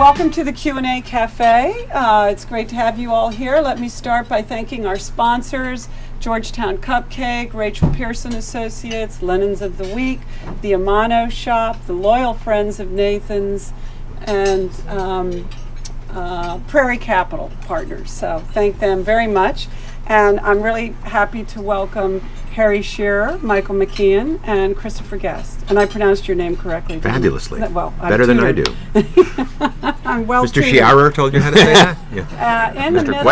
welcome to the Q&A Cafe. It's great to have you all here. Let me start by thanking our sponsors, Georgetown Cupcake, Rachel Pearson Associates, Linens of the Week, the Amano Shop, the Loyal Friends of Nathan's, and Prairie Capital Partners. So thank them very much. And I'm really happy to welcome Harry Shearer, Michael McKean, and Christopher Guest. And I pronounced your name correctly. Fabulously. Well, better than I do. I'm well Mr. Shearer told you how to say that? Yeah. In the middle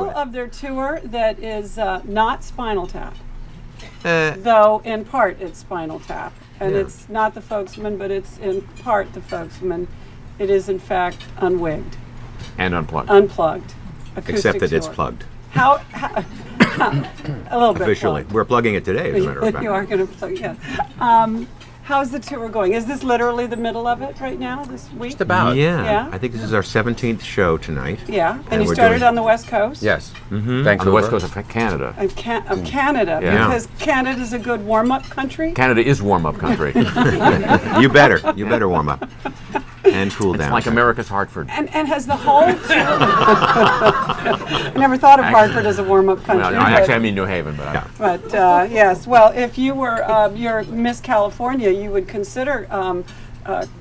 West. of their tour that is not Spinal Tap. Though in part it's Spinal Tap. And it's not the Folksman, but it's in part the Folksman. It is in fact unwigged. And unplugged. Unplugged. Except that tour. it's plugged. How a little bit Officially. plugged. We're plugging it today, as a matter of fact. You are going to plug, yeah. How's the tour going? Is this literally the middle of it right now, this week? Just about. Yeah. I think this is our 17th show tonight. Yeah, and you we're started doing- on the West Coast? Yes. Mm-hmm. Thanks On the west coast of Canada. Of Canada, Yeah. because Canada's a good warm-up country? Canada is warm-up country. You better warm up and cool down. It's like America's Hartford. And has the whole tour... I never thought of Hartford as a warm-up country. Well, I mean New Haven, but But yes, well, if you were your Miss California, you would consider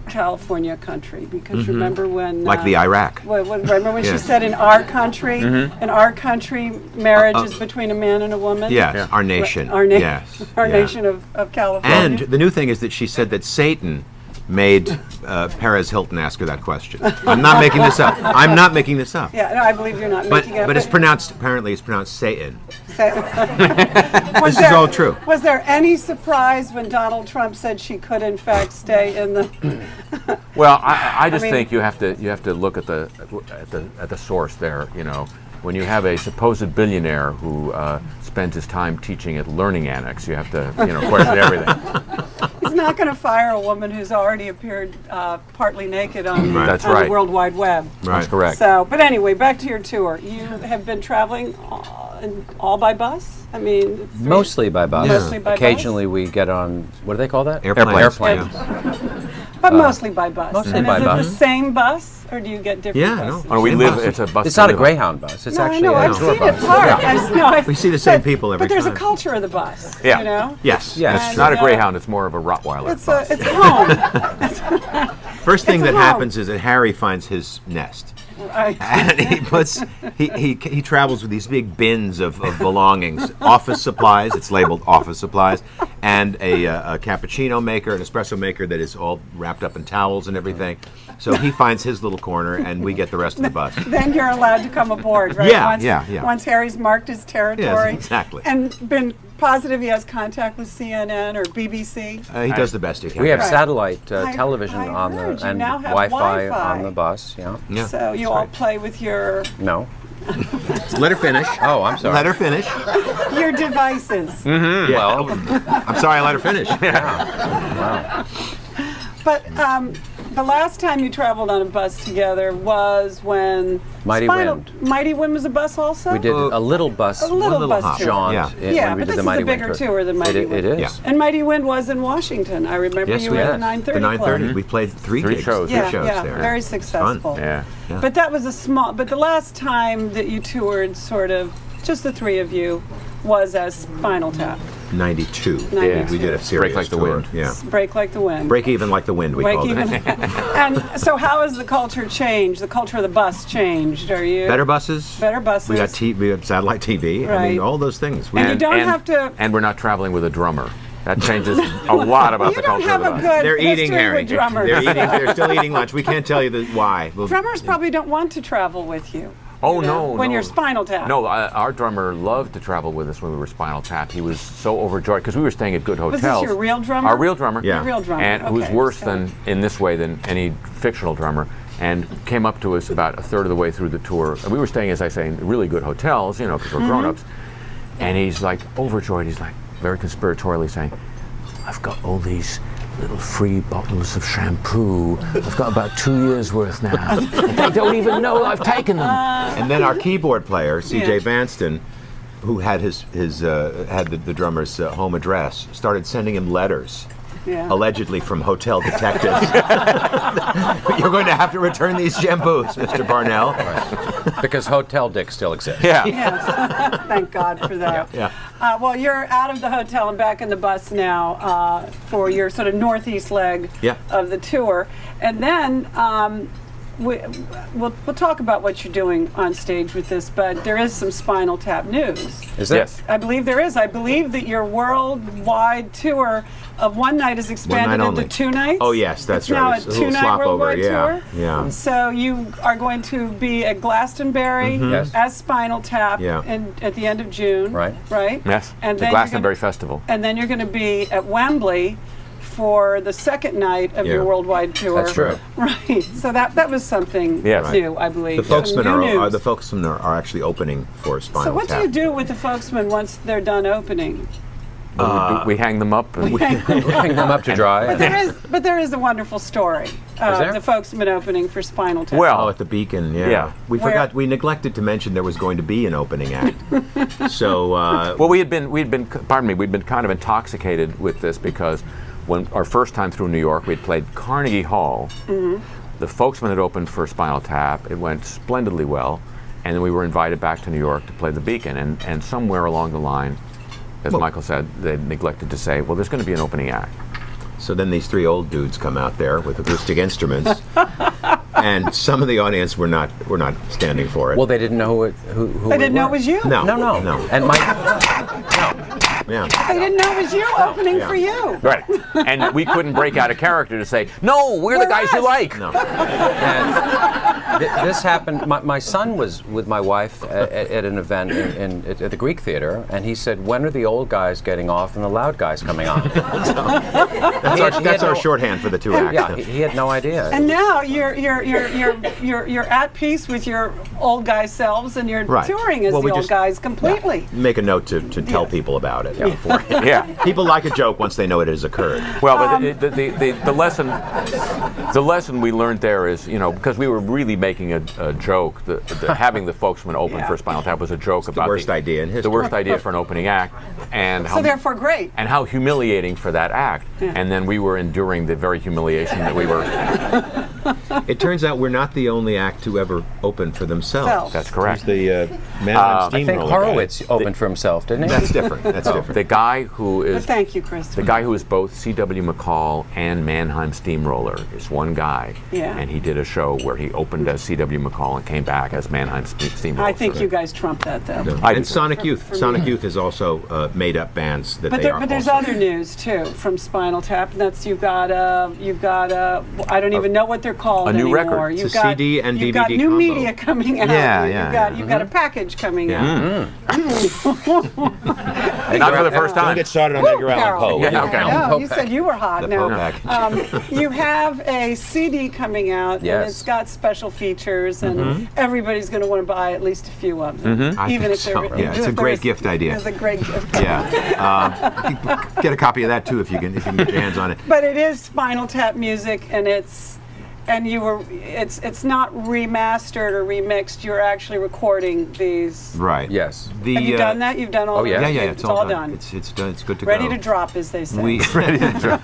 California country, because remember when like the Iraq. remember when she Yes. said in our country, marriage is between a man and a woman. Yes, our nation. Our yes. our yeah. nation of California. And the new thing is that she said that Satan made Perez Hilton ask her that question. I'm not making this up. Yeah, no, I believe you're not But making it. but it's pronounced Satan. This is all true. Was there any surprise when Donald Trump said she could in fact stay in the? well, I just mean- think you have to look at the source there. You know, when you have a supposed billionaire who spends his time teaching at Learning Annex, you have to question everything. He's not going to fire a woman who's already appeared partly naked on, That's on right. the World Wide Web. That's correct. So, but anyway, back to your tour. You have been traveling all by bus? I mean, Mostly by bus. Mostly by bus? Occasionally we get on, what do they call that? Airplanes. Airplanes. but mostly by bus. mostly and by is bus. it the same bus, or do you get different Yeah, buses? no. Oh, we Same live. bus. It's a bus. It's to not a live on. Greyhound bus. It's No, I actually know. a I've tour seen bus. it parked. We see the same people every But there's a time. culture of the bus. Yeah. You know? Yes. Yeah. that's And, true. Not a Greyhound. It's more of a Rottweiler It's bus. it's home. First thing it's a that home. happens is that Harry finds his nest. Right. And he travels with these big bins of belongings, office supplies. It's labeled office supplies, and a cappuccino maker, an espresso maker that is all wrapped up in towels and everything. So he finds his little corner, and we get the rest of the bus. Then you're allowed to come aboard, right? Yeah, once, yeah. Once Harry's marked his territory. Yes, exactly. And been positive he has contact with CNN or BBC. He does the best he can. We have Right. satellite I television on heard the you and now have Wi-Fi Wi-Fi. on the bus. Yeah. Yeah, So you that's all right. play with your No. Let her finish. Oh, I'm sorry. Let her finish. devices. Yeah. Well, I'm sorry, I let her finish. But the last time you traveled on a bus together was when Mighty Wind. Mighty Wind was a bus also? we did a little bus. A little little bus hop. tour. Jaunt Yeah. when Yeah, we but did this the is Mighty a bigger Wind tour than Mighty It Wind. is. Yeah. And Mighty Wind was in Washington. I remember Yes, you we were at did. the 9:30 The 9:30. Club. We played three Three gigs, shows. three Yeah, shows yeah, there. very It's fun. successful. Yeah. Yeah. But that was a small. But the last time that you toured, sort of, just the three of you, was as Spinal Tap. 92. 92. We did a serious Break Like the tour. Wind. Yeah. Break like the wind. Break even like the wind, we Break called even. it. And so, how has the culture changed? The culture of the bus changed? Are you Better buses. Better buses. We got we got satellite TV. I Right. mean, all those things. And you don't have to- And we're not traveling with a drummer. That changes a lot about You the don't culture have of a the bus. good They're eating, history Harry. with drummers. They're eating. They're still eating lunch. We can't tell you why. Drummers probably don't want to travel with you. Oh, you know, no, when no. you're Spinal Tap. No, our drummer loved to travel with us when we were Spinal Tap. He was so overjoyed because we were staying at good Was hotels. this your real drummer? Our real drummer. Yeah. Your real drummer. And who's okay, worse so- than in this way than any fictional drummer, and came up to us about a third of the way through the tour. And we were staying, as I say, in really good hotels, you know, because we're grown-ups. And he's like overjoyed. He's like very conspiratorially saying, "I've got all these little free bottles of shampoo. I've got about 2 years worth now. They don't even know I've taken them." And then our keyboard player, C.J. Yeah. Vanston, who had his had the drummer's home address, started sending him letters Yeah. allegedly from hotel detectives. You're going to have to return these shampoos, Mr. Parnell. Because Hotel Dick still exists. Yeah. Yes. Thank God for that. Yeah. Well, you're out of the hotel and back in the bus now for your sort of northeast leg Yeah. of the tour. And then we'll talk about what you're doing on stage with this, but there is some Spinal Tap news. Is there? Yes. I believe there is. I believe that your worldwide tour of one night is expanded night into only. 2 nights. Oh, yes, that's it's now right. a It's a little 2-night slop over, worldwide yeah, tour. yeah. So you are going to be at Glastonbury Yes. as Spinal Tap Yeah. at the end of June. Right. Right. Yes. And The then Glastonbury Festival. And then you're going to be at Wembley for the second night of your Yeah. worldwide tour. That's true. Right. So that was something Yes. new, I believe. The folksmen Some new news. the folksmen are actually opening for Spinal So what Tap. do you do with the folksmen once they're done opening? We hang them up. And Hang them up to dry. But there is a wonderful story of there? the folksmen opening for Spinal Tap. Well, Oh, at the Beacon, yeah. Yeah. We neglected to mention there was going to be an opening act. So, well, we'd been kind of intoxicated with this because when our first time through New York, we'd played Carnegie Hall. The folksmen had opened for Spinal Tap. It went splendidly well, and then we were invited back to New York to play the Beacon. And somewhere along the line, as Michael said, they neglected to say, well, there's going to be an opening act. so then these 3 old dudes come out there with acoustic instruments, and some of the audience were not standing for it. Well, they didn't know who They didn't know it was you. no, No. And my Yeah. They didn't know it was you opening for you. Right. And we couldn't break out of character to say, no, we're the guys you us." like. No. and this happened. My son was with my wife at an event at the Greek Theater, and he said, "When are the old guys getting off and the loud guys coming on?" That's our shorthand for the 2 acts. Yeah, he had no idea. And now you're at peace with your old guy selves, and you're Right. touring as Well, we the old just- guys completely. Make a note to tell people about it. beforehand. Yeah. People like a joke once they know it has occurred. Well, but the lesson we learned there is, because we were really making a joke. Having the folksmen open Yeah. for Spinal Tap was a joke about the worst idea in history. the worst idea for an opening act, and So therefore, great. and how humiliating for that act. Yeah. And then we were enduring the very humiliation that we were. It turns out we're not the only act to ever open for themselves. Self. That's correct. There's the man on I think steamroller Horowitz opened for himself, didn't he? That's different. That's different. The guy who But is thank you, Chris. the guy who is both C.W. McCall and Mannheim Steamroller is one guy, Yeah. and he did a show where he opened as C.W. McCall and came back as Mannheim Steamroller. I think you guys trump that, though. I do And too. Sonic Youth. for Sonic me. Youth has also made up bands that But, they are. but there's also. other news too from Spinal Tap. And that's you've got I don't even know what they're called a new anymore. record. You've It's a got CD and you've DVD got new combo. media coming out. You've got a package coming out. Not for the first time. started on Edgar Carol. Poe. Yeah, okay. I know, Poe you said you were hot The now. Poe package. You have a CD coming out, and Yes. it's got special features, and everybody's going to want to buy at least a few of them, I even think if they're. so. Yeah, it's a great gift idea. It's a great gift. Yeah. Get a copy of that too if you can get your hands on it. But it is Spinal Tap music, and it's not remastered or remixed. You're actually recording these. Right. Yes. The, Have you done that? You've done all. Oh, yeah. that? Yeah, It's it's all done. It's done. It's good to Ready go. to drop, as they say. We ready to drop.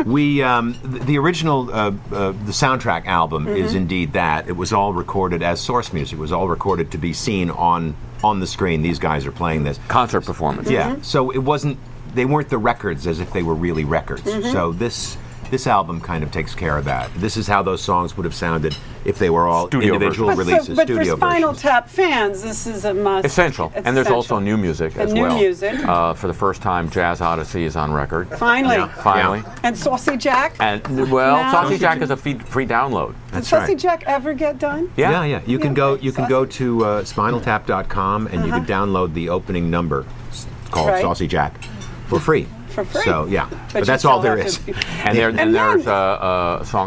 The original the soundtrack album is indeed that. It was all recorded as source music. It was all recorded to be seen on the screen. These guys are playing this. Concert performance. Yeah. So it wasn't. They weren't the records as if they were really records. So this album kind of takes care of that. This is how those songs would have sounded if they were all Studio individual versions. releases, But for studio Spinal versions. Tap fans, this is a must. Essential. It's And there's essential. also new music as new well. music. For the first time, Jazz Odyssey is on record. Finally. Finally. And Saucy Jack. And well, Now- Saucy Jack is a free download. Did Saucy Jack ever get done? Yeah. You can Yeah, go. okay. You can go to spinaltap.com and you can download the opening number called Right. Saucy Jack for free. For free. So yeah, but you that's still all there have is. to- And And there's then- a song